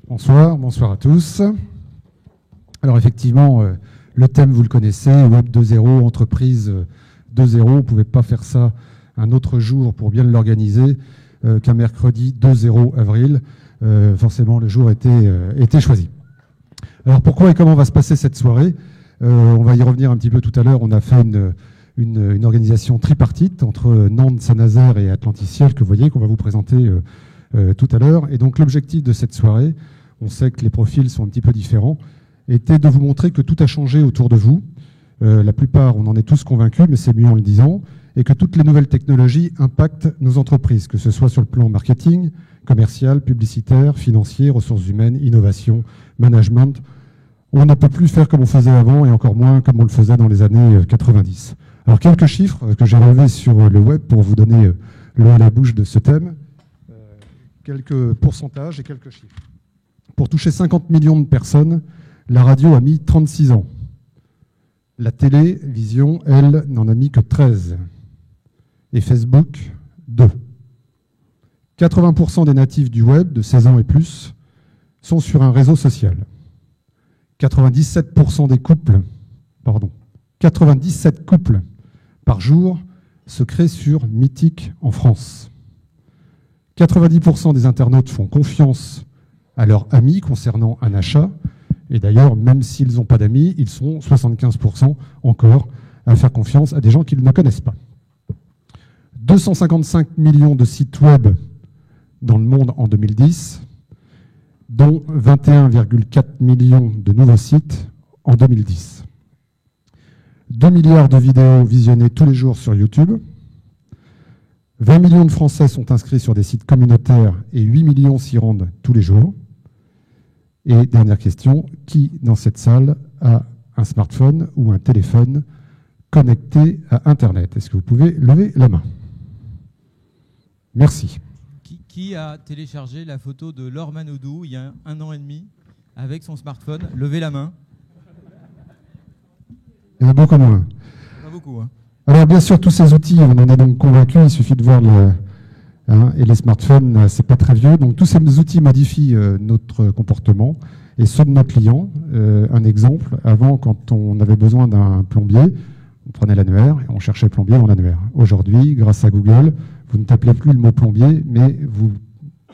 Bonsoir, bonsoir à tous. Alors effectivement, le thème, vous le connaissez, Web 2.0, entreprise 2.0. On ne pouvait pas faire ça un autre jour pour bien l'organiser qu'un mercredi 2-0 avril. Forcément, le jour était choisi. Alors pourquoi et comment va se passer cette soirée? On va y revenir un petit peu tout à l'heure. On a fait une organisation tripartite entre Nantes, Saint-Nazaire et Atlanticiel que vous voyez, qu'on va vous présenter tout à l'heure. Et donc l'objectif de cette soirée, on sait que les profils sont un petit peu différents, était de vous montrer que tout a changé autour de vous. La plupart, on en est tous convaincus, mais c'est mieux en le disant, et que toutes les nouvelles technologies impactent nos entreprises, que ce soit sur le plan marketing, commercial, publicitaire, financier, ressources humaines, innovation, management. On ne peut plus faire comme on faisait avant, et encore moins comme on le faisait dans les années 90. Alors quelques chiffres que j'ai relevés sur le web pour vous donner l'eau à la bouche de ce thème. Quelques pourcentages et quelques chiffres. Pour toucher 50 millions de personnes, la radio a mis 36 ans. La télévision, elle, n'en a mis que 13. Et Facebook, 2. 80% des natifs du web, de 16 ans et plus, sont sur un réseau social. 97 couples par jour se créent sur Mythique en France. 90% des internautes font confiance à leurs amis concernant un achat. Et d'ailleurs, même s'ils n'ont pas d'amis, ils sont 75% encore à faire confiance à des gens qu'ils ne connaissent pas. 255 millions de sites web dans le monde en 2010, dont 21,4 millions de nouveaux sites en 2010. 2 milliards de vidéos visionnées tous les jours sur YouTube. 20 millions de Français sont inscrits sur des sites communautaires et 8 millions s'y rendent tous les jours. Et dernière question, qui dans cette salle a un smartphone ou un téléphone connecté à Internet? Est-ce que vous pouvez lever la main? Merci. Qui a téléchargé la photo de Laure Manodou il y a 1 an et demi avec son smartphone? Levez la main. Il y en a beaucoup moins. Pas beaucoup, hein. Alors bien sûr, tous ces outils, on en est donc convaincus, il suffit de voir et les smartphones, c'est pas très vieux. Donc tous ces outils modifient notre comportement et ceux de nos clients. Un exemple, avant, quand on avait besoin d'un plombier, on prenait l'annuaire et on cherchait plombier dans l'annuaire. Aujourd'hui, grâce à Google, vous ne tapez plus le mot plombier, mais vous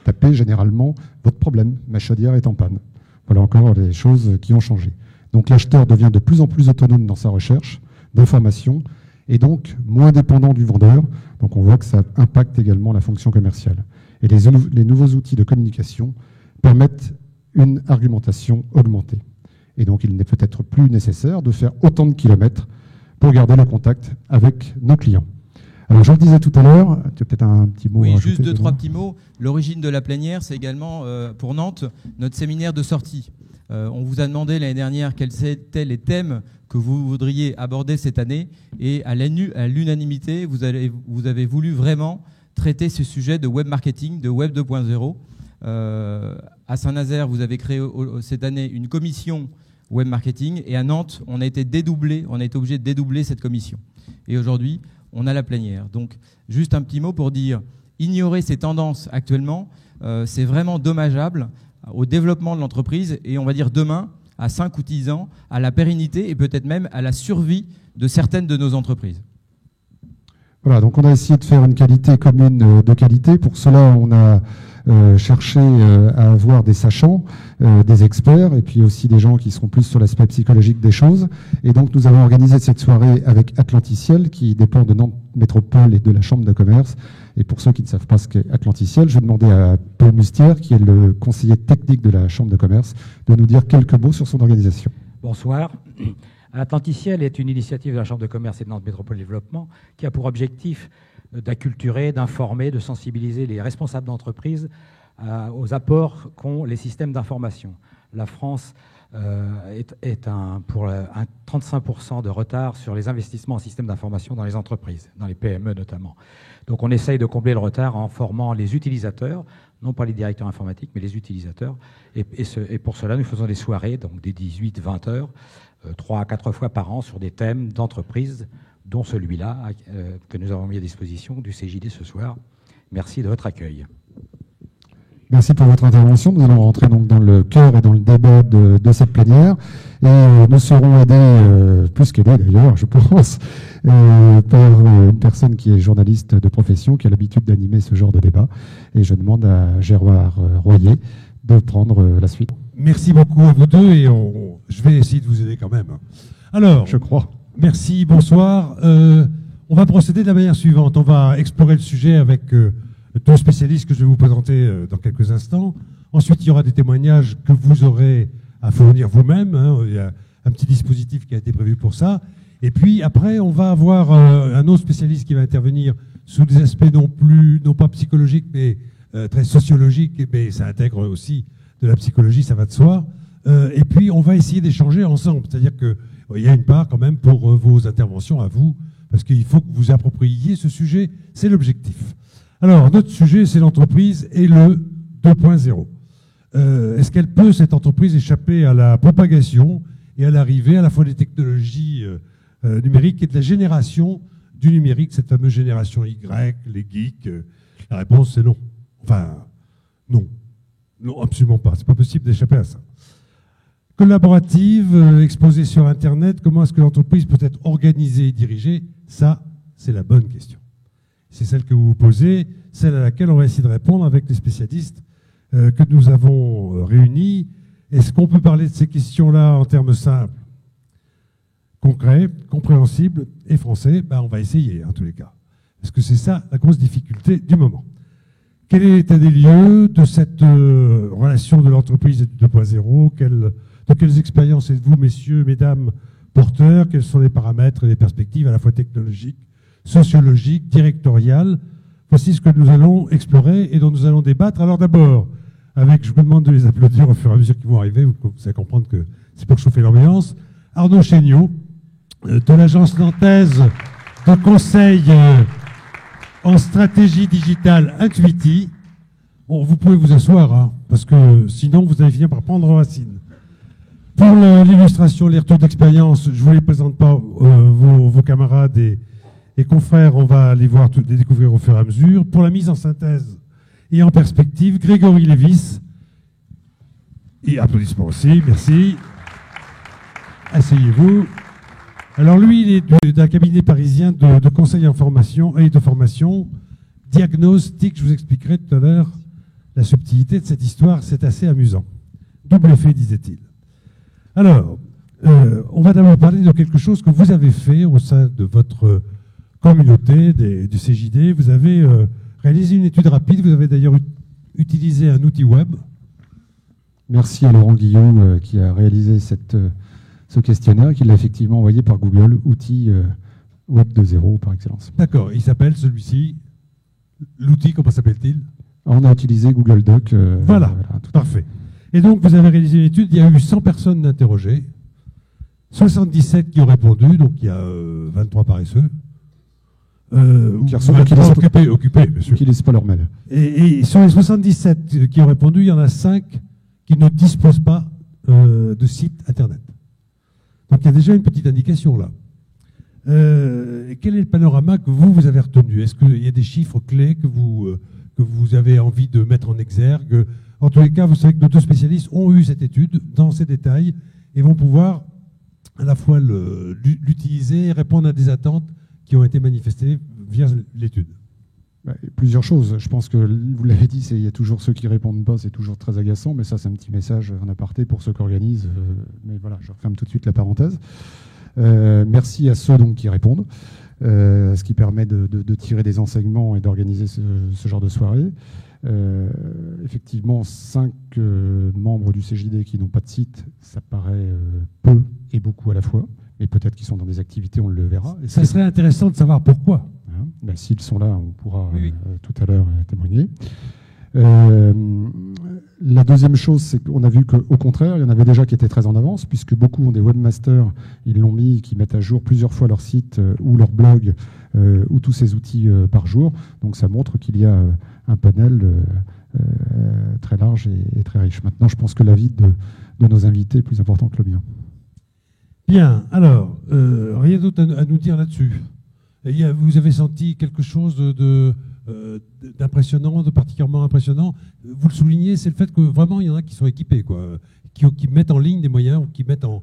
tapez généralement votre problème. Ma chaudière est en panne. Voilà encore les choses qui ont changé. Donc l'acheteur devient de plus en plus autonome dans sa recherche d'informations et donc moins dépendant du vendeur. Donc on voit que ça impacte également la fonction commerciale. Et les nouveaux outils de communication permettent une argumentation augmentée. Et donc il n'est peut-être plus nécessaire de faire autant de kilomètres pour garder le contact avec nos clients. Alors je le disais tout à l'heure, tu as peut-être un petit mot à Oui, rajouter, juste 2-3 Benoît. petits mots. L'origine de la plénière, c'est également pour Nantes notre séminaire de sortie. On vous a demandé l'année dernière quels étaient les thèmes que vous voudriez aborder cette année et à l'unanimité, vous avez voulu vraiment traiter ce sujet de web marketing, de web 2.0. À Saint-Nazaire, vous avez créé cette année une commission web marketing et à Nantes, on a été obligé de dédoubler cette commission. Et aujourd'hui, on a la plénière. Donc, juste un petit mot pour dire, ignorer ces tendances actuellement, c'est vraiment dommageable au développement de l'entreprise et on va dire demain, à 5 ou 10 ans, à la pérennité et peut-être même à la survie de certaines de nos entreprises. Voilà, donc on a essayé de faire une qualité commune de qualité. Pour cela, on a cherché à avoir des sachants, des experts, et puis aussi des gens qui seront plus sur l'aspect psychologique des choses. Et donc nous avons organisé cette soirée avec Atlanticiel, qui dépend de Nantes Métropole et de la Chambre de commerce. Et pour ceux qui ne savent pas ce qu'est Atlanticiel, je vais demander à Paul Mustière, qui est le conseiller technique de la Chambre de commerce, de nous dire quelques mots sur son organisation. Bonsoir. Atlanticiel est une initiative de la Chambre de commerce et de Nantes Métropole Développement qui a pour objectif d'acculturer, d'informer, de sensibiliser les responsables d'entreprise aux apports qu'ont les systèmes d'information. La France est pour un 35% de retard sur les investissements en systèmes d'information dans les entreprises, dans les PME notamment. Donc on essaye de combler le retard en formant les utilisateurs, non pas les directeurs informatiques, mais les utilisateurs. Et pour cela, nous faisons des soirées, donc des 18-20 heures, 3 à 4 fois par an sur des thèmes d'entreprise, dont celui-là que nous avons mis à disposition du CJD ce soir. Merci de votre accueil. Merci pour votre intervention. Nous allons rentrer donc dans le cœur et dans le débat de cette plénière. Et nous serons aidés, plus qu'aidés d'ailleurs, je pense, par une personne qui est journaliste de profession, qui a l'habitude d'animer ce genre de débat. Et je demande à Gérard Royer de prendre la suite. Merci beaucoup à vous deux et je vais essayer de vous aider quand même. Alors, je crois. Merci, bonsoir. On va procéder de la manière suivante. On va explorer le sujet avec deux spécialistes que je vais vous présenter dans quelques instants. Ensuite, il y aura des témoignages que vous aurez à fournir vous-même. Il y a un petit dispositif qui a été prévu pour ça. Et puis après, on va avoir un autre spécialiste qui va intervenir sous des aspects non pas psychologiques, mais très sociologiques. Mais ça intègre aussi de la psychologie, ça va de soi. Et puis, on va essayer d'échanger ensemble. C'est-à-dire qu'il y a une part quand même pour vos interventions à vous, parce qu'il faut que vous appropriiez ce sujet. C'est l'objectif. Alors, notre sujet, c'est l'entreprise et le 2.0. Est-ce qu'elle peut, cette entreprise, échapper à la propagation et à l'arrivée à la fois des technologies numériques et de la génération du numérique, cette fameuse génération Y, les geeks? La réponse, c'est non. Enfin, non. Non, absolument pas. C'est pas possible d'échapper à ça. Collaborative, exposée sur Internet, comment est-ce que l'entreprise peut être organisée et dirigée? Ça, c'est la bonne question. C'est celle que vous vous posez, celle à laquelle on va essayer de répondre avec les spécialistes que nous avons réunis. Est-ce qu'on peut parler de ces questions-là en termes simples, concrets, compréhensibles et français? On va essayer, en tous les cas. Parce que c'est ça la grosse difficulté du moment. Quel est l'état des lieux de cette relation de l'entreprise et du 2.0? De quelles expériences êtes-vous, messieurs, mesdames, porteurs? Quels sont les paramètres et les perspectives à la fois technologiques, sociologiques, directoriales? Voici ce que nous allons explorer et dont nous allons débattre. Alors d'abord, je vous demande de les applaudir au fur et à mesure qu'ils vont arriver, vous allez comprendre que c'est pour chauffer l'ambiance. Arnaud Chéniaud, de l'agence nantaise de conseil en stratégie digitale Intuiti. Bon, vous pouvez vous asseoir, parce que sinon vous allez finir par prendre racine. Pour l'illustration, les retours d'expérience, je ne vous les présente pas, vos camarades et confrères, on va les découvrir au fur et à mesure. Pour la mise en synthèse et en perspective, Grégory Lévis, et applaudissements aussi, merci. Asseyez-vous. Alors lui, il est d'un cabinet parisien de conseil en formation et de formation, diagnostic. Je vous expliquerai tout à l'heure la subtilité de cette histoire, c'est assez amusant. Double effet, disait-il. Alors, on va d'abord parler de quelque chose que vous avez fait au sein de votre communauté du CJD. Vous avez réalisé une étude rapide, vous avez d'ailleurs utilisé un outil web. Merci à Laurent Guillaume qui a réalisé ce questionnaire, qui l'a effectivement envoyé par Google, outil Web 2.0 par excellence. D'accord, il s'appelle celui-ci, l'outil, comment s'appelle-t-il? On a utilisé Google Doc. Voilà, parfait. Et donc vous avez réalisé une étude, il y a eu 100 personnes interrogées, 77 qui ont répondu, donc il y a 23 paresseux. Occupés, bien sûr. Qui ne laissent pas leur mail. Et sur les 77 qui ont répondu, il y en a 5 qui ne disposent pas de site Internet. Donc il y a déjà une petite indication là. Quel est le panorama que vous avez retenu? Est-ce qu'il y a des chiffres clés que vous avez envie de mettre en exergue? En tous les cas, vous savez que nos deux spécialistes ont eu cette étude dans ses détails et vont pouvoir à la fois l'utiliser et répondre à des attentes qui ont été manifestées via l'étude. Plusieurs choses. Je pense que vous l'avez dit, il y a toujours ceux qui répondent pas, c'est toujours très agaçant, mais ça c'est un petit message en aparté pour ceux qui organisent. Mais voilà, je referme tout de suite la parenthèse. Merci à ceux donc qui répondent, ce qui permet de tirer des enseignements et d'organiser ce genre de soirée. Effectivement, 5 membres du CJD qui n'ont pas de site, ça paraît peu et beaucoup à la fois, mais peut-être qu'ils sont dans des activités, on le verra. Et ça serait intéressant de savoir pourquoi. S'ils sont là, on pourra tout à l'heure témoigner. La deuxième chose, c'est qu'on a vu qu'au contraire, il y en avait déjà qui étaient très en avance, puisque beaucoup ont des webmasters, ils l'ont mis, qui mettent à jour plusieurs fois leur site ou leur blog ou tous ces outils par jour. Donc ça montre qu'il y a un panel très large et très riche. Maintenant, je pense que l'avis de nos invités est plus important que le mien. Bien, alors, rien d'autre à nous dire là-dessus. Vous avez senti quelque chose de d'impressionnant, de particulièrement impressionnant. Vous le soulignez, c'est le fait que vraiment, il y en a qui sont équipés, quoi, qui mettent en ligne des moyens, ou qui mettent en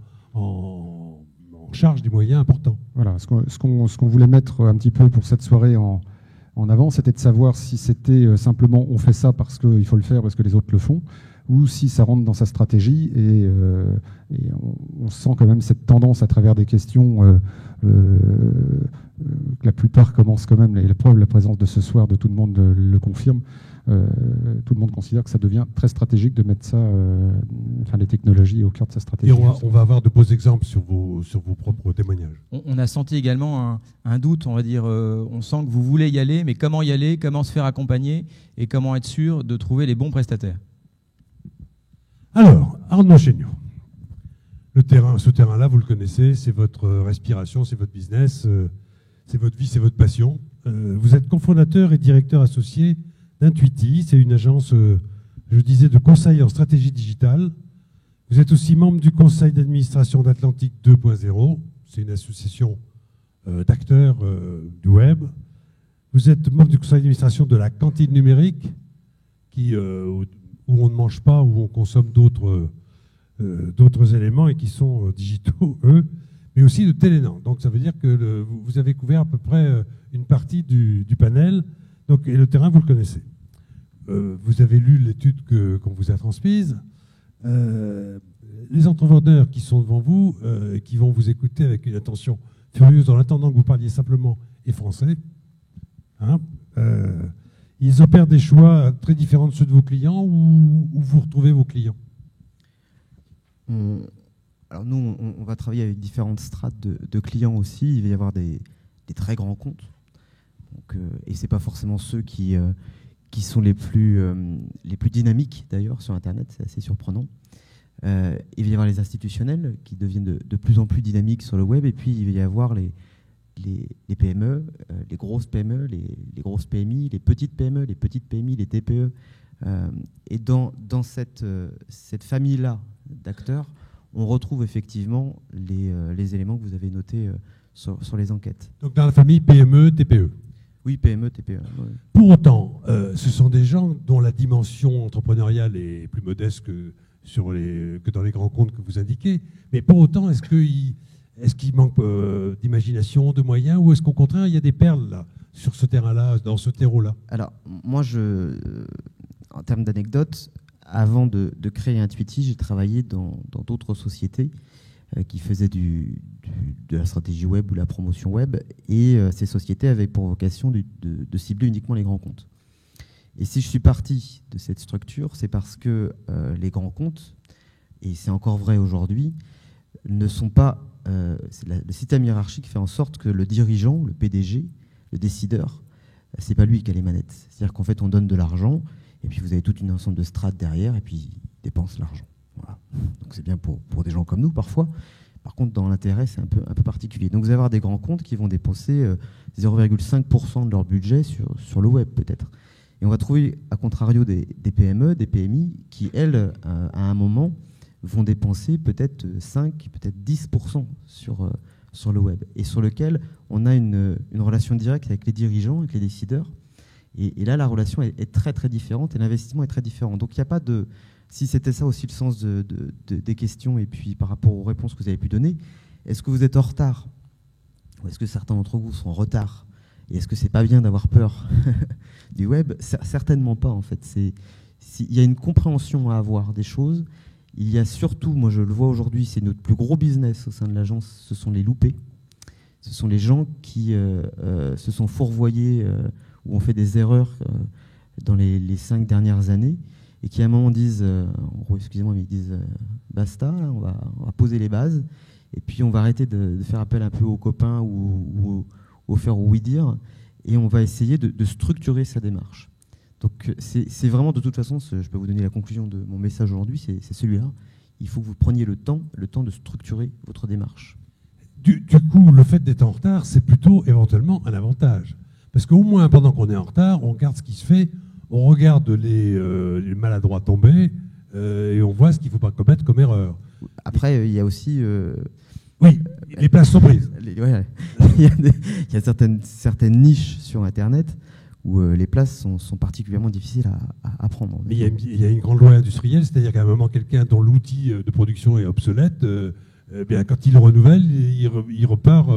charge des moyens importants. Voilà, ce qu'on voulait mettre un petit peu pour cette soirée en avant, c'était de savoir si c'était simplement on fait ça parce qu'il faut le faire, parce que les autres le font, ou si ça rentre dans sa stratégie. Et on sent quand même cette tendance à travers des questions que la plupart commencent quand même, la preuve, la présence de ce soir de tout le monde le confirme. Tout le monde considère que ça devient très stratégique de mettre ça, les technologies au cœur de sa stratégie. Et on va avoir de beaux exemples sur vos propres témoignages. On a senti également un doute, on va dire, on sent que vous voulez y aller, mais comment y aller, comment se faire accompagner et comment être sûr de trouver les bons prestataires. Alors, Arnaud Chéniaud, ce terrain-là, vous le connaissez, c'est votre respiration, c'est votre business, c'est votre vie, c'est votre passion. Vous êtes cofondateur et directeur associé d'Intuiti, c'est une agence, je disais, de conseil en stratégie digitale. Vous êtes aussi membre du conseil d'administration d'Atlantique 2.0, c'est une association d'acteurs du web. Vous êtes membre du conseil d'administration de la cantine numérique, où on ne mange pas, où on consomme d'autres éléments et qui sont digitaux, eux, mais aussi de Télénan. Donc ça veut dire que vous avez couvert à peu près une partie du panel. Donc, et le terrain, vous le connaissez. Vous avez lu l'étude qu'on vous a transmise. Les entrepreneurs qui sont devant vous, qui vont vous écouter avec une attention furieuse en attendant que vous parliez simplement et français, ils opèrent des choix très différents de ceux de vos clients ou vous retrouvez vos clients? Alors nous, on va travailler avec différentes strates de clients aussi. Il va y avoir des très grands comptes. Donc, et ce n'est pas forcément ceux qui sont les plus dynamiques d'ailleurs sur Internet, c'est assez surprenant. Il va y avoir les institutionnels qui deviennent de plus en plus dynamiques sur le web, et puis il va y avoir les PME, les grosses PME, les grosses PMI, les petites PME, les petites PMI, les TPE. Et dans cette famille-là d'acteurs, on retrouve effectivement les éléments que vous avez notés sur les enquêtes. Donc dans la famille PME, TPE. Oui, PME, TPE. Ouais. Pour autant, ce sont des gens dont la dimension entrepreneuriale est plus modeste que dans les grands comptes que vous indiquez. Mais pour autant, est-ce qu'il manque d'imagination, de moyens, ou est-ce qu'au contraire, il y a des perles là, sur ce terrain-là, dans ce terreau-là? Alors, moi, en termes d'anecdotes, avant de créer Intuiti, j'ai travaillé dans d'autres sociétés qui faisaient de la stratégie web ou la promotion web, et ces sociétés avaient pour vocation de cibler uniquement les grands comptes. Et si je suis parti de cette structure, c'est parce que les grands comptes, et c'est encore vrai aujourd'hui, ne sont pas... le système hiérarchique fait en sorte que le dirigeant, le PDG, le décideur, c'est pas lui qui a les manettes. C'est-à-dire qu'en fait, on donne de l'argent, et puis vous avez toute une ensemble de strates derrière, et puis il dépense l'argent. Voilà. Donc c'est bien pour des gens comme nous parfois. Par contre, dans l'intérêt, c'est un peu particulier. Donc vous allez avoir des grands comptes qui vont dépenser 0,5% de leur budget sur le web peut-être. Et on va trouver, à contrario, des PME, des PMI, qui, elles, à un moment, vont dépenser peut-être 5, peut-être 10% sur le web, et sur lequel on a une relation directe avec les dirigeants, avec les décideurs. Et là, la relation est très, très différente, et l'investissement est très différent. Donc il n'y a pas de... Si c'était ça aussi le sens des questions, et puis par rapport aux réponses que vous avez pu donner, est-ce que vous êtes en retard? Ou est-ce que certains d'entre vous sont en retard? Et est-ce que c'est pas bien d'avoir peur du web? Certainement pas, en fait. Il y a une compréhension à avoir des choses. Il y a surtout, moi je le vois aujourd'hui, c'est notre plus gros business au sein de l'agence, ce sont les loupés. Ce sont les gens qui se sont fourvoyés ou ont fait des erreurs dans les 5 dernières années, et qui à un moment disent, excusez-moi, mais ils disent basta, là, on va poser les bases, et puis on va arrêter de faire appel un peu aux copains ou au faire ou oui dire, et on va essayer de structurer sa démarche. Donc c'est vraiment, de toute façon, je peux vous donner la conclusion de mon message aujourd'hui, c'est celui-là. Il faut que vous preniez le temps de structurer votre démarche. Du coup, le fait d'être en retard, c'est plutôt éventuellement un avantage. Parce qu'au moins, pendant qu'on est en retard, on regarde ce qui se fait, on regarde les maladroits tomber, et on voit ce qu'il ne faut pas commettre comme erreur. Après, il y a aussi... oui, les places sont prises. Il y a certaines niches sur Internet où les places sont particulièrement difficiles à prendre. Mais il y a une grande loi industrielle, c'est-à-dire qu'à un moment, quelqu'un dont l'outil de production est obsolète, bien, quand il le renouvelle, il repart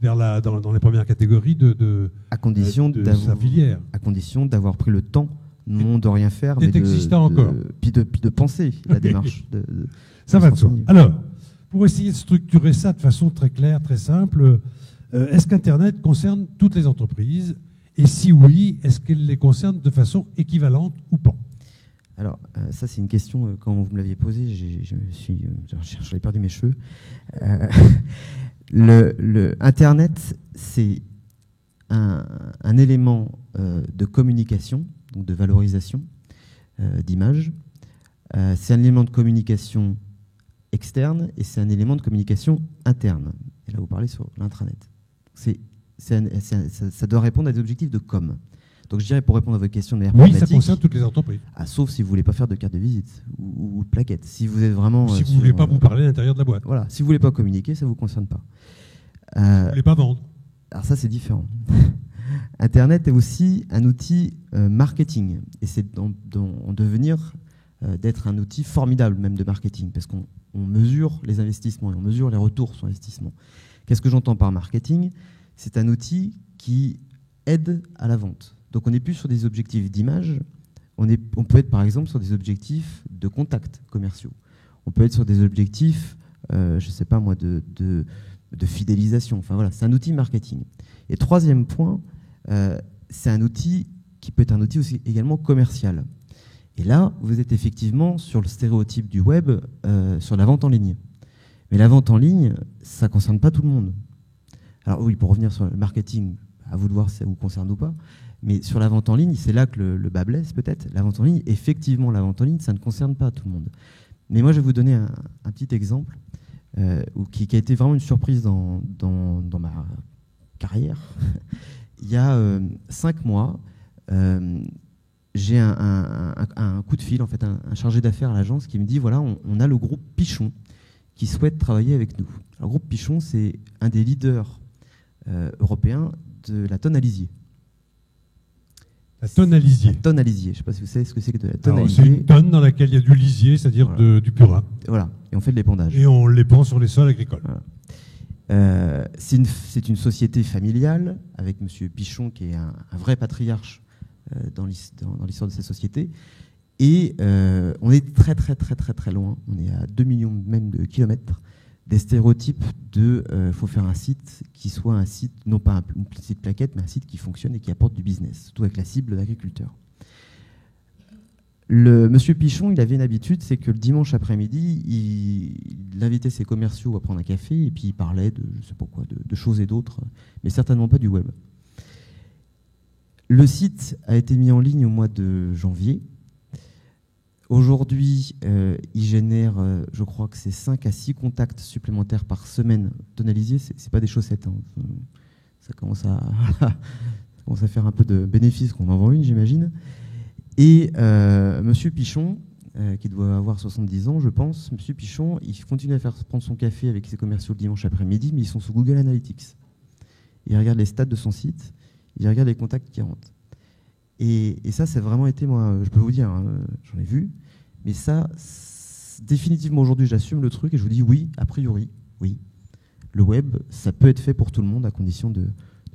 dans les premières catégories de sa filière. À condition d'avoir pris le temps, non de rien faire, mais de penser la démarche. Ça va de soi. Alors, pour essayer de structurer ça de façon très claire, très simple, est-ce qu'Internet concerne toutes les entreprises? Et si oui, est-ce qu'elle les concerne de façon équivalente ou pas? Alors, ça, c'est une question, quand vous me l'aviez posée, j'avais perdu mes cheveux. Internet, c'est un élément de communication, donc de valorisation d'image. C'est un élément de communication externe et c'est un élément de communication interne. Et là, vous parlez sur l'intranet. Ça doit répondre à des objectifs de com. Donc je dirais, pour répondre à votre question de manière pragmatique, ça concerne toutes les entreprises. Sauf si vous ne voulez pas faire de carte de visite ou de plaquette. Si vous êtes vraiment... Si vous ne voulez pas vous parler à l'intérieur de la boîte. Voilà. Si vous ne voulez pas communiquer, ça ne vous concerne pas. Vous ne voulez pas vendre. Alors ça, c'est différent. Internet est aussi un outil marketing. Et c'est en devenir d'être un outil formidable même de marketing. Parce qu'on mesure les investissements et on mesure les retours sur investissement. Qu'est-ce que j'entends par marketing? C'est un outil qui aide à la vente. Donc on n'est plus sur des objectifs d'image, on peut être par exemple sur des objectifs de contacts commerciaux. On peut être sur des objectifs, je ne sais pas moi, de fidélisation. Enfin voilà, c'est un outil marketing. Et troisième point, c'est un outil qui peut être un outil aussi également commercial. Et là, vous êtes effectivement sur le stéréotype du web, sur la vente en ligne. Mais la vente en ligne, ça ne concerne pas tout le monde. Alors oui, pour revenir sur le marketing, à vous de voir si ça vous concerne ou pas, mais sur la vente en ligne, c'est là que le bas blesse peut-être. La vente en ligne, effectivement, la vente en ligne, ça ne concerne pas tout le monde. Mais moi, je vais vous donner un petit exemple qui a été vraiment une surprise dans ma carrière. Il y a 5 mois, j'ai un coup de fil, en fait, un chargé d'affaires à l'agence qui me dit, voilà, on a le groupe Pichon qui souhaite travailler avec nous. Alors, le groupe Pichon, c'est un des leaders européens de la tonne à lisier. La tonne à lisier. La tonne à lisier. Je ne sais pas si vous savez ce que c'est que de la tonne à lisier. C'est une tonne dans laquelle il y a du lisier, c'est-à-dire voilà. Du purin. Voilà. Et on fait de l'épandage. Et on l'épand sur les sols agricoles. Voilà. C'est une société familiale avec M. Pichon qui est un vrai patriarche dans l'histoire de cette société. Et on est très très très très très loin. On est à 2 millions même de kilomètres des stéréotypes de faut faire un site qui soit un site, non pas un site plaquette, mais un site qui fonctionne et qui apporte du business, surtout avec la cible d'agriculteurs. Monsieur Pichon, il avait une habitude, c'est que le dimanche après-midi, il invitait ses commerciaux à prendre un café et puis il parlait de, je sais pas quoi, de choses et d'autres, mais certainement pas du web. Le site a été mis en ligne au mois de janvier. Aujourd'hui, il génère, je crois que c'est 5 à 6 contacts supplémentaires par semaine. Tonne à lisier, c'est pas des chaussettes. Hein. Ça commence à faire un peu de bénéfice qu'on en vend une, j'imagine. Et Monsieur Pichon, qui doit avoir 70 ans, je pense, Monsieur Pichon, il continue à faire prendre son café avec ses commerciaux le dimanche après-midi, mais ils sont sous Google Analytics. Il regarde les stats de son site, il regarde les contacts qui rentrent. Et ça, c'est vraiment été, moi, je peux vous dire, hein, j'en ai vu, mais ça, définitivement aujourd'hui, j'assume le truc et je vous dis oui, a priori, oui. Le web, ça peut être fait pour tout le monde à condition de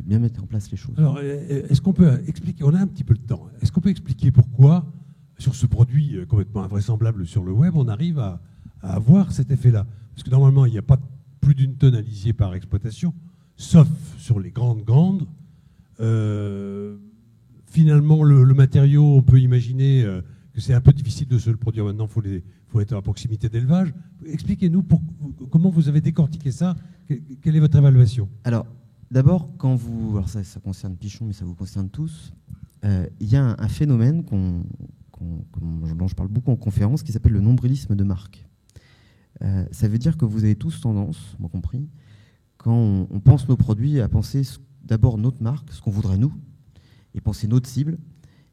bien mettre en place les choses. Alors, est-ce qu'on peut expliquer, on a un petit peu de temps, est-ce qu'on peut expliquer pourquoi, sur ce produit complètement invraisemblable sur le web, on arrive à avoir cet effet-là? Parce que normalement, il n'y a pas plus d'une tonne à lisier par exploitation, sauf sur les grandes. Finalement, le matériau, on peut imaginer que c'est un peu difficile de se le produire maintenant, il faut être à proximité d'élevage. Expliquez-nous comment vous avez décortiqué ça, quelle est votre évaluation? Alors, d'abord, alors ça concerne Pichon, mais ça vous concerne tous, il y a un phénomène dont je parle beaucoup en conférence qui s'appelle le nombrilisme de marque. Ça veut dire que vous avez tous tendance, moi compris, quand on pense nos produits, à penser d'abord notre marque, ce qu'on voudrait nous, et penser notre cible,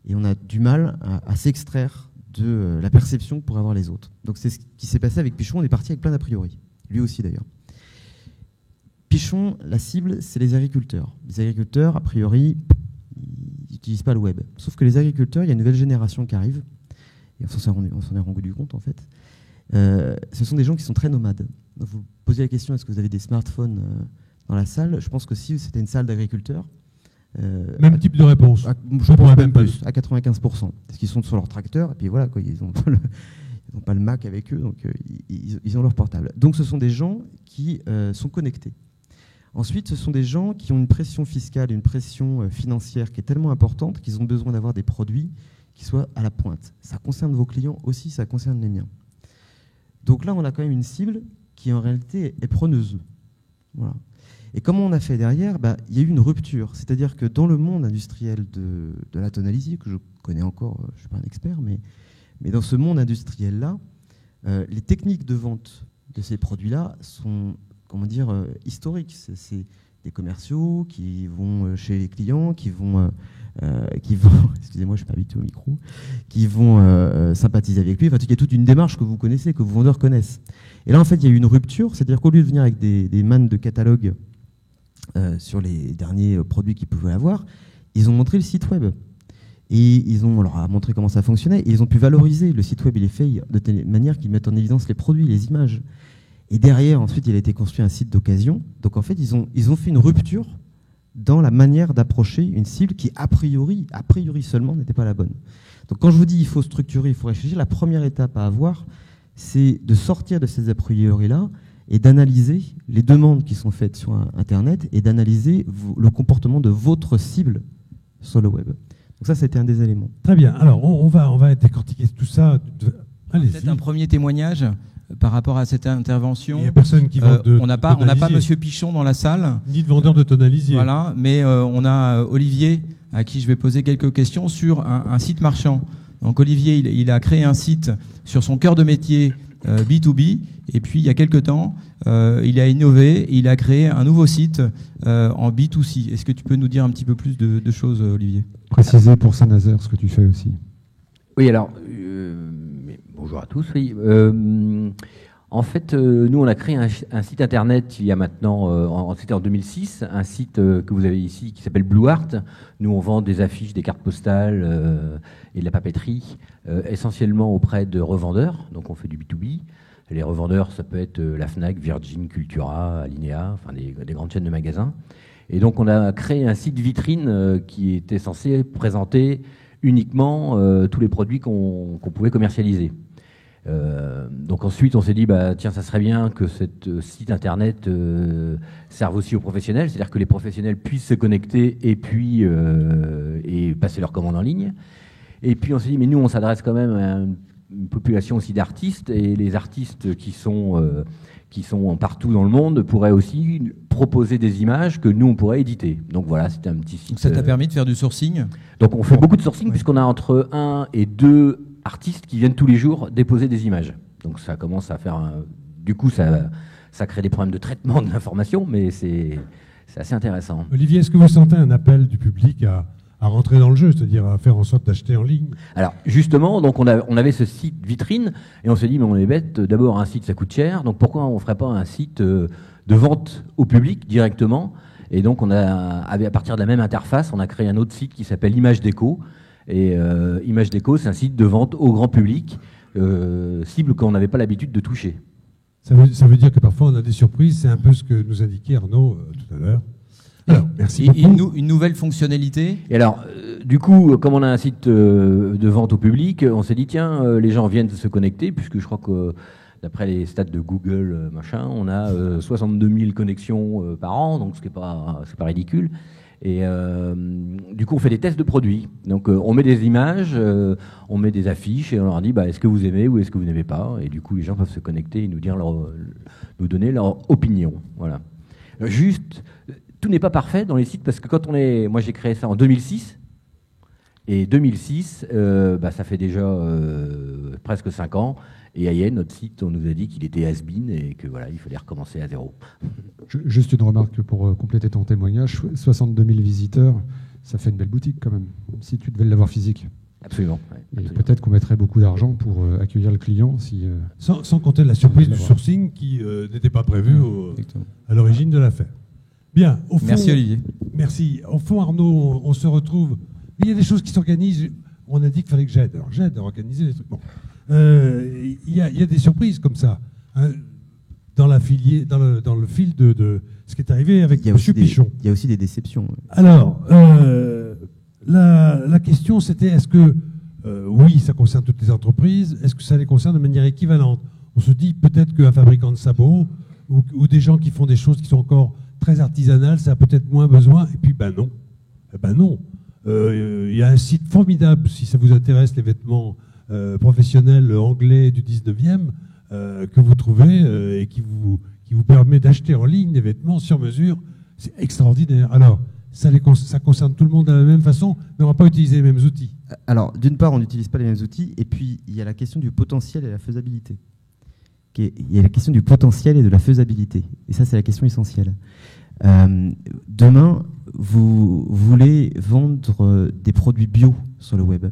et on a du mal à s'extraire de la perception que pourraient avoir les autres. Donc c'est ce qui s'est passé avec Pichon, on est parti avec plein d'a priori, lui aussi d'ailleurs. Pichon, la cible, c'est les agriculteurs. Les agriculteurs, a priori, ils n'utilisent pas le web. Sauf que les agriculteurs, il y a une nouvelle génération qui arrive, et on s'en est rendu compte en fait. Ce sont des gens qui sont très nomades. Donc vous posez la question, est-ce que vous avez des smartphones dans la salle? Je pense que si c'était une salle d'agriculteurs, même type de réponse. Je pense même plus, à 95%. Parce qu'ils sont sur leur tracteur, et puis voilà, quoi, ils n'ont pas le Mac avec eux, donc ils ont leur portable. Donc ce sont des gens qui sont connectés. Ensuite, ce sont des gens qui ont une pression fiscale, une pression financière qui est tellement importante qu'ils ont besoin d'avoir des produits qui soient à la pointe. Ça concerne vos clients aussi, ça concerne les miens. Donc là, on a quand même une cible qui en réalité est preneuse. Voilà. Et comment on a fait derrière? Il y a eu une rupture. C'est-à-dire que dans le monde industriel de la tonalisie, que je connais encore, je ne suis pas un expert, mais dans ce monde industriel-là, les techniques de vente de ces produits-là sont, historiques. C'est des commerciaux qui vont chez les clients, qui vont excusez-moi, je suis pas habitué au micro, qui vont sympathiser avec lui. Enfin, il y a toute une démarche que vous connaissez, que vos vendeurs connaissent. Et là, en fait, il y a eu une rupture, c'est-à-dire qu'au lieu de venir avec des mannes de catalogue sur les derniers produits qu'ils pouvaient avoir, ils ont montré le site web. Et on leur a montré comment ça fonctionnait, et ils ont pu valoriser. Le site web, il est fait de telle manière qu'ils mettent en évidence les produits, les images. Et derrière, ensuite, il a été construit un site d'occasion. Donc, en fait, ils ont fait une rupture dans la manière d'approcher une cible qui, a priori seulement, n'était pas la bonne. Donc, quand je vous dis il faut structurer, il faut réfléchir, la première étape à avoir, c'est de sortir de ces a priori-là et d'analyser les demandes qui sont faites sur Internet et d'analyser le comportement de votre cible sur le web. Donc ça, c'était un des éléments. Très bien. Alors, on va décortiquer tout ça. Allez-y. Peut-être un premier témoignage par rapport à cette intervention. Il n'y a personne qui vend de on n'a pas Monsieur Pichon dans la salle. Ni de vendeur de tonalisier. Voilà, mais on a Olivier, à qui je vais poser quelques questions sur un site marchand. Donc Olivier, il a créé un site sur son cœur de métier B2B, et puis il y a quelques temps, il a innové, il a créé un nouveau site en B2C. Est-ce que tu peux nous dire un petit peu plus de choses, Olivier? Préciser pour Saint-Nazaire ce que tu fais aussi. Oui, alors, bonjour à tous. Oui. En fait, nous, on a créé un site internet il y a maintenant, c'était en 2006, un site que vous avez ici qui s'appelle Blue Art. Nous, on vend des affiches, des cartes postales et de la papeterie, essentiellement auprès de revendeurs. Donc, on fait du B2B. Les revendeurs, ça peut être la Fnac, Virgin, Cultura, Alinea, enfin des grandes chaînes de magasins. Et donc, on a créé un site vitrine qui était censé présenter uniquement tous les produits qu'on pouvait commercialiser. Donc ensuite, on s'est dit, tiens, ça serait bien que ce site internet serve aussi aux professionnels, c'est-à-dire que les professionnels puissent se connecter et puis et passer leurs commandes en ligne. Et puis on s'est dit, mais nous, on s'adresse quand même à une population aussi d'artistes, et les artistes qui sont partout dans le monde pourraient aussi proposer des images que nous, on pourrait éditer. Donc voilà, c'était un petit site. Donc ça t'a permis de faire du sourcing? Donc on fait beaucoup de sourcing, puisqu'on a entre 1 et 2 artistes qui viennent tous les jours déposer des images. Donc ça commence à faire... Du coup, ça crée des problèmes de traitement de l'information, mais c'est assez intéressant. Olivier, est-ce que vous sentez un appel du public à rentrer dans le jeu, c'est-à-dire à faire en sorte d'acheter en ligne? Alors justement, donc on avait ce site vitrine, et on s'est dit, mais on est bête, d'abord un site ça coûte cher, donc pourquoi on ne ferait pas un site de vente au public directement? Et donc à partir de la même interface, on a créé un autre site qui s'appelle Image Déco. Et Image Déco, c'est un site de vente au grand public, cible qu'on n'avait pas l'habitude de toucher. Ça veut dire que parfois on a des surprises, c'est un peu ce que nous indiquait Arnaud tout à l'heure. Alors, merci beaucoup. Une nouvelle fonctionnalité. Et alors, du coup, comme on a un site de vente au public, on s'est dit, tiens, les gens viennent se connecter, puisque je crois que d'après les stats de Google, on a 62 000 connexions par an, donc c'est pas ridicule. Et du coup, on fait des tests de produits. Donc, on met des images, on met des affiches, et on leur dit, est-ce que vous aimez ou est-ce que vous n'aimez pas? Et du coup, les gens peuvent se connecter et nous donner leur opinion. Voilà. Juste, tout n'est pas parfait dans les sites, parce que moi, j'ai créé ça en 2006. Et 2006, ça fait déjà presque 5 ans. Et Ayen, notre site, on nous a dit qu'il était has-been et que voilà, il fallait recommencer à zéro. Juste une remarque pour compléter ton témoignage. 62 000 visiteurs, ça fait une belle boutique quand même, si tu devais l'avoir physique. Absolument. Ouais, et absolument. peut-être qu'on mettrait beaucoup d'argent pour accueillir le client. Sans compter la surprise du sourcing qui n'était pas prévue à l'origine de l'affaire. Bien. Au fond, merci Olivier. Merci. Au fond, Arnaud, on se retrouve Mais il y a des choses qui s'organisent. On a dit qu'il fallait que j'aide. Alors j'aide à organiser les trucs. Bon. Il y a des surprises comme ça. Hein, dans le fil de ce qui est arrivé avec M. Pichon. Il y a aussi des déceptions. Alors, la question c'était, est-ce que, oui, ça concerne toutes les entreprises, est-ce que ça les concerne de manière équivalente? On se dit peut-être qu'un fabricant de sabots ou des gens qui font des choses qui sont encore très artisanales, ça a peut-être moins besoin. Et puis, ben non. Ben non. Il y a un site formidable, si ça vous intéresse, les vêtements professionnels anglais du 19e, que vous trouvez et qui vous permet d'acheter en ligne des vêtements sur mesure. C'est extraordinaire. Alors, ça concerne tout le monde de la même façon, mais on ne va pas utiliser les mêmes outils. Alors, d'une part, on n'utilise pas les mêmes outils, et puis il y a la question du potentiel et la faisabilité. Il y a la question du potentiel et de la faisabilité. Et ça, c'est la question essentielle. Demain, vous voulez vendre des produits bio sur le web.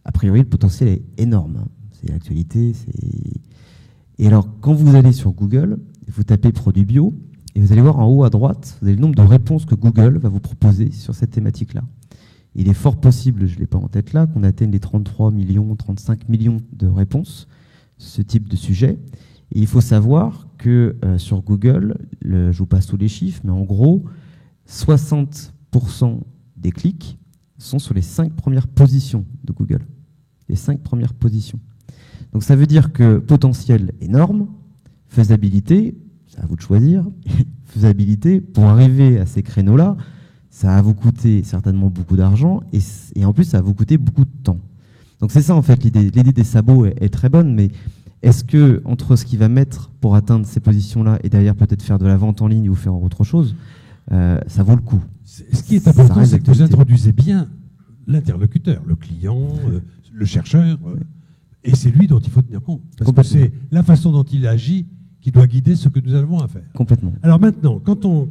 A priori, le potentiel est énorme. C'est l'actualité. Et alors, quand vous allez sur Google, vous tapez produits bio, et vous allez voir en haut à droite, vous avez le nombre de réponses que Google va vous proposer sur cette thématique-là. Il est fort possible, je ne l'ai pas en tête là, qu'on atteigne les 33 millions, 35 millions de réponses, ce type de sujet. Et il faut savoir que sur Google, je vous passe tous les chiffres, mais en gros, 60% des clics sont sur les 5 premières positions de Google. Les 5 premières positions. Donc ça veut dire que potentiel énorme, faisabilité, c'est à vous de choisir, faisabilité, pour arriver à ces créneaux-là, ça va vous coûter certainement beaucoup d'argent et en plus ça va vous coûter beaucoup de temps. Donc c'est ça en fait l'idée. L'idée des sabots est très bonne, mais est-ce que entre ce qu'il va mettre pour atteindre ces positions-là et derrière peut-être faire de la vente en ligne ou faire autre chose, ça vaut le coup? Ce qui est important, c'est que vous introduisez bien l'interlocuteur, le client, le chercheur, et c'est lui dont il faut tenir compte. Parce que c'est la façon dont il agit qui doit guider ce que nous avons à faire. Complètement. Alors maintenant, quand on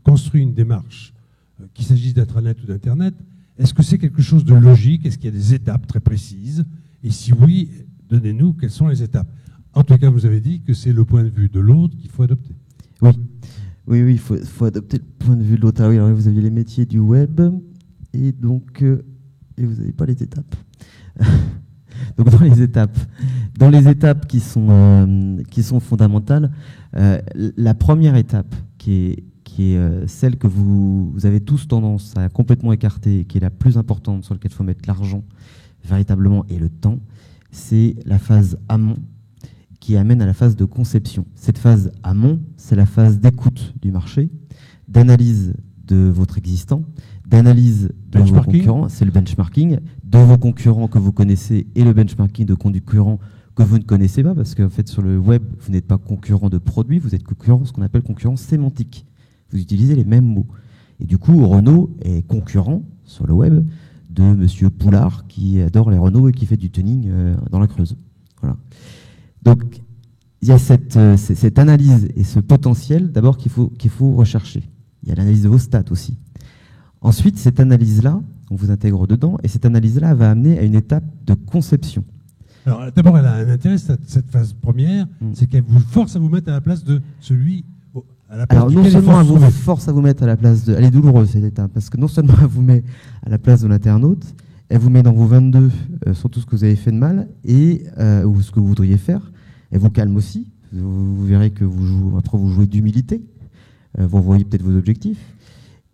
construit une démarche, qu'il s'agisse d'intranet ou d'internet, est-ce que c'est quelque chose de logique? Est-ce qu'il y a des étapes très précises? Et si oui, donnez-nous quelles sont les étapes. En tout cas, vous avez dit que c'est le point de vue de l'autre qu'il faut adopter. Oui, il faut adopter le point de vue de l'autre. Ah oui, alors vous aviez les métiers du web, et donc et vous n'avez pas les étapes. Donc dans les étapes qui sont fondamentales, la première étape qui est celle que vous avez tous tendance à complètement écarter, qui est la plus importante, sur laquelle il faut mettre l'argent véritablement et le temps, c'est la phase amont qui amène à la phase de conception. Cette phase amont, c'est la phase d'écoute du marché, d'analyse de votre existant, d'analyse de vos concurrents, c'est le benchmarking, de vos concurrents que vous connaissez et le benchmarking de concurrents que vous ne connaissez pas, parce qu'en fait sur le web, vous n'êtes pas concurrent de produits, vous êtes concurrent, ce qu'on appelle concurrent sémantique. Vous utilisez les mêmes mots. Et du coup, Renault est concurrent sur le web de Monsieur Poulard qui adore les Renault et qui fait du tuning dans la Creuse. Voilà. Donc, il y a cette analyse et ce potentiel d'abord qu'il faut rechercher. Il y a l'analyse de vos stats aussi. Ensuite, cette analyse-là, on vous intègre dedans, et cette analyse-là va amener à une étape de conception. Alors, d'abord, elle a un intérêt, cette phase première, c'est qu'elle vous force à vous mettre à la place de celui... Alors, non seulement elle vous force à vous mettre à la place de... Elle est douloureuse, cette étape, parce que non seulement elle vous met à la place de l'internaute, elle vous met dans vos 22 sur tout ce que vous avez fait de mal, ou ce que vous voudriez faire. Elle vous calme aussi. Vous verrez que après vous jouez d'humilité. Vous voyez peut-être vos objectifs.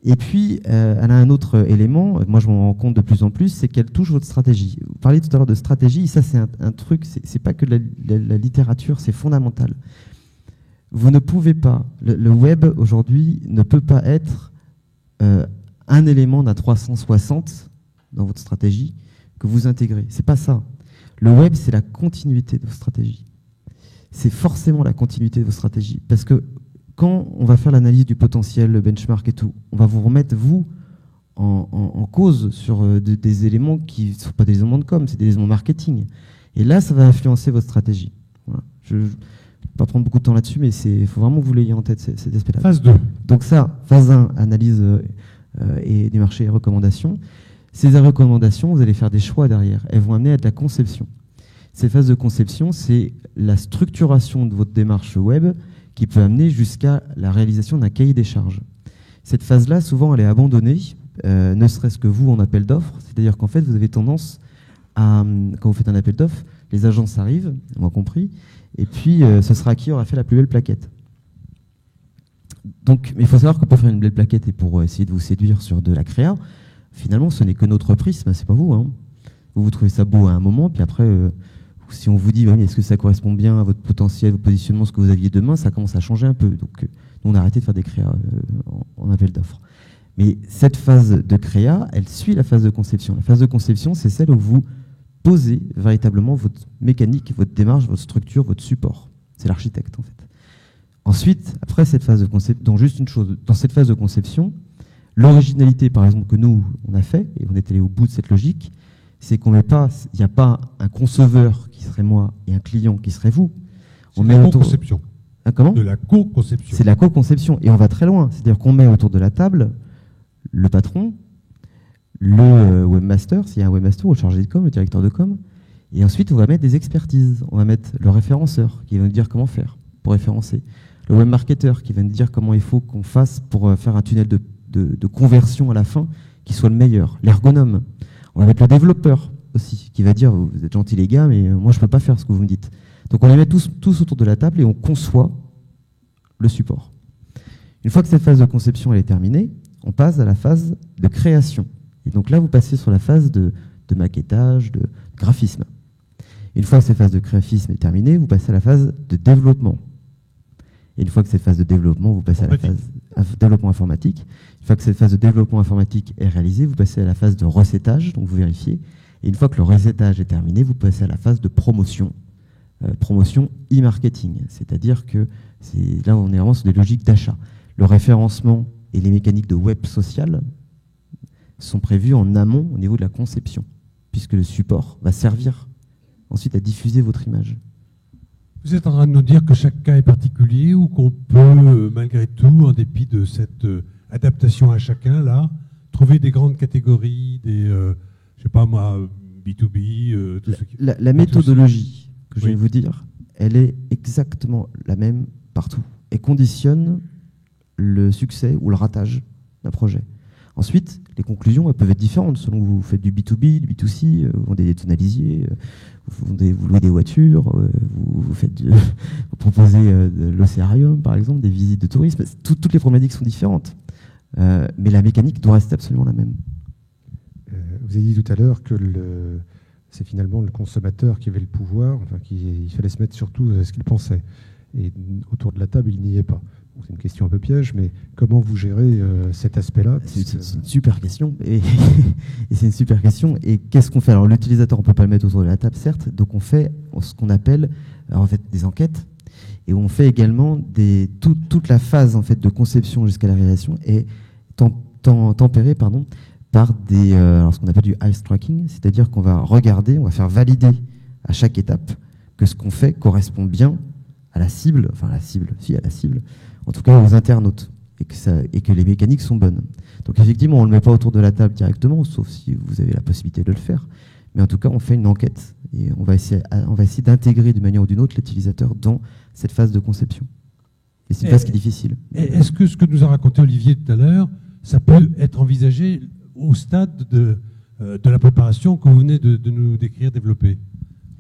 Et puis, elle a un autre élément, moi je m'en rends compte de plus en plus, c'est qu'elle touche votre stratégie. Vous parliez tout à l'heure de stratégie, ça c'est un truc, c'est pas que la littérature, c'est fondamental. Vous ne pouvez pas, le web aujourd'hui ne peut pas être un élément d'un 360 dans votre stratégie que vous intégrez. C'est pas ça. Le web, c'est la continuité de votre stratégie. C'est forcément la continuité de votre stratégie. Parce que quand on va faire l'analyse du potentiel, le benchmark et tout, on va vous remettre, vous, en cause sur des éléments qui ne sont pas des éléments de com, c'est des éléments marketing. Et là, ça va influencer votre stratégie. Voilà. Je ne vais pas prendre beaucoup de temps là-dessus, mais il faut vraiment que vous l'ayez en tête, cet aspect-là. Phase 2. Donc ça, phase 1, analyse et du marché et recommandations. Ces recommandations, vous allez faire des choix derrière. Elles vont amener à de la conception. Ces phases de conception, c'est la structuration de votre démarche web qui peut amener jusqu'à la réalisation d'un cahier des charges. Cette phase-là, souvent, elle est abandonnée ne serait-ce que vous en appel d'offres. C'est-à-dire qu'en fait, vous avez tendance à, quand vous faites un appel d'offres, les agences arrivent, on a compris, et puis ce sera qui aura fait la plus belle plaquette. Donc, mais il faut savoir que pour faire une belle plaquette et pour essayer de vous séduire sur de la créa, finalement, ce n'est que notre prisme, c'est pas vous. Hein. Vous trouvez ça beau à un moment, puis après, si on vous dit, ouais, est-ce que ça correspond bien à votre potentiel, votre positionnement, ce que vous aviez demain, ça commence à changer un peu. Donc, nous, on a arrêté de faire des créas en appel d'offres. Mais cette phase de créa, elle suit la phase de conception. La phase de conception, c'est celle où vous posez véritablement votre mécanique, votre démarche, votre structure, votre support. C'est l'architecte, en fait. Ensuite, après cette phase de conception, donc juste une chose, dans cette phase de conception, l'originalité, par exemple, que nous, on a fait, et on est allé au bout de cette logique, c'est qu'on met pas, il n'y a pas un conceveur qui serait moi et un client qui serait vous. On met la co-conception. Ah, comment ? De la co-conception. C'est la co-conception. Et on va très loin. C'est-à-dire qu'on met autour de la table le patron, le webmaster, s'il y a un webmaster, ou le chargé de com, le directeur de com. Et ensuite, on va mettre des expertises. On va mettre le référenceur qui va nous dire comment faire pour référencer. Le webmarketeur qui va nous dire comment il faut qu'on fasse pour faire un tunnel de conversion à la fin qui soit le meilleur. L'ergonome. On va mettre le développeur aussi qui va dire vous êtes gentils les gars, mais moi je ne peux pas faire ce que vous me dites. Donc on les met tous autour de la table et on conçoit le support. Une fois que cette phase de conception elle est terminée, on passe à la phase de création. Et donc là, vous passez sur la phase de maquettage, de graphisme. Une fois que cette phase de graphisme est terminée, vous passez à la phase de développement. Et une fois que cette phase de développement, vous passez à la phase de développement informatique. Une fois que cette phase de développement informatique est réalisée, vous passez à la phase de recettage, donc vous vérifiez. Et une fois que le recettage est terminé, vous passez à la phase de promotion. Promotion e-marketing, c'est-à-dire que là, on est vraiment sur des logiques d'achat. Le référencement et les mécaniques de web social sont prévus en amont au niveau de la conception, puisque le support va servir ensuite à diffuser votre image. Vous êtes en train de nous dire que chaque cas est particulier ou qu'on peut, malgré tout, en dépit de cette adaptation à chacun, là, trouver des grandes catégories, des, je sais pas moi, B2B, tout ce qui... La méthodologie que je viens de vous dire, elle est exactement la même partout et conditionne le succès ou le ratage d'un projet. Ensuite, les conclusions elles peuvent être différentes selon que vous faites du B2B, du B2C, vous vendez des tonalisiers, vous louez des voitures, vous proposez de l'océarium, par exemple, des visites de tourisme. Toutes les problématiques sont différentes, mais la mécanique doit rester absolument la même. Vous avez dit tout à l'heure que c'est finalement le consommateur qui avait le pouvoir, enfin, il fallait se mettre surtout ce qu'il pensait. Et autour de la table, il n'y est pas. C'est une question un peu piège, mais comment vous gérez cet aspect-là ? C'est une super question. Et c'est une super question. Et qu'est-ce qu'on fait ? Alors, l'utilisateur, on ne peut pas le mettre autour de la table, certes. Donc, on fait ce qu'on appelle en fait, des enquêtes. Et on fait également toute la phase en fait, de conception jusqu'à la réalisation est tempérée par ce qu'on appelle du eye tracking. C'est-à-dire qu'on va regarder, on va faire valider à chaque étape que ce qu'on fait correspond bien à la cible, en tout cas aux internautes, et que les mécaniques sont bonnes. Donc effectivement, on ne le met pas autour de la table directement, sauf si vous avez la possibilité de le faire, mais en tout cas, on fait une enquête, et on va essayer d'intégrer d'une manière ou d'une autre l'utilisateur dans cette phase de conception. Et c'est une phase qui est difficile. Est-ce que ce que nous a raconté Olivier tout à l'heure, ça peut être envisagé au stade de la préparation que vous venez de nous décrire, développer ?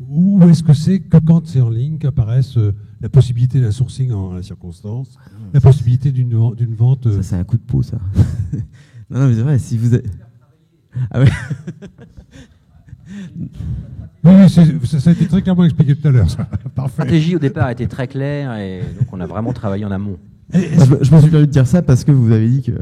Ou est-ce que c'est que quand c'est en ligne qu'apparaissent la possibilité d'un sourcing en la circonstance, la possibilité d'une vente... Ça, c'est un coup de peau, ça. non, mais c'est vrai, si vous... Ah ouais. Oui, ça a été très clairement expliqué tout à l'heure. Parfait. La stratégie, au départ, a été très claire, et donc on a vraiment travaillé en amont. Je me suis permis de dire ça parce que vous avez dit que...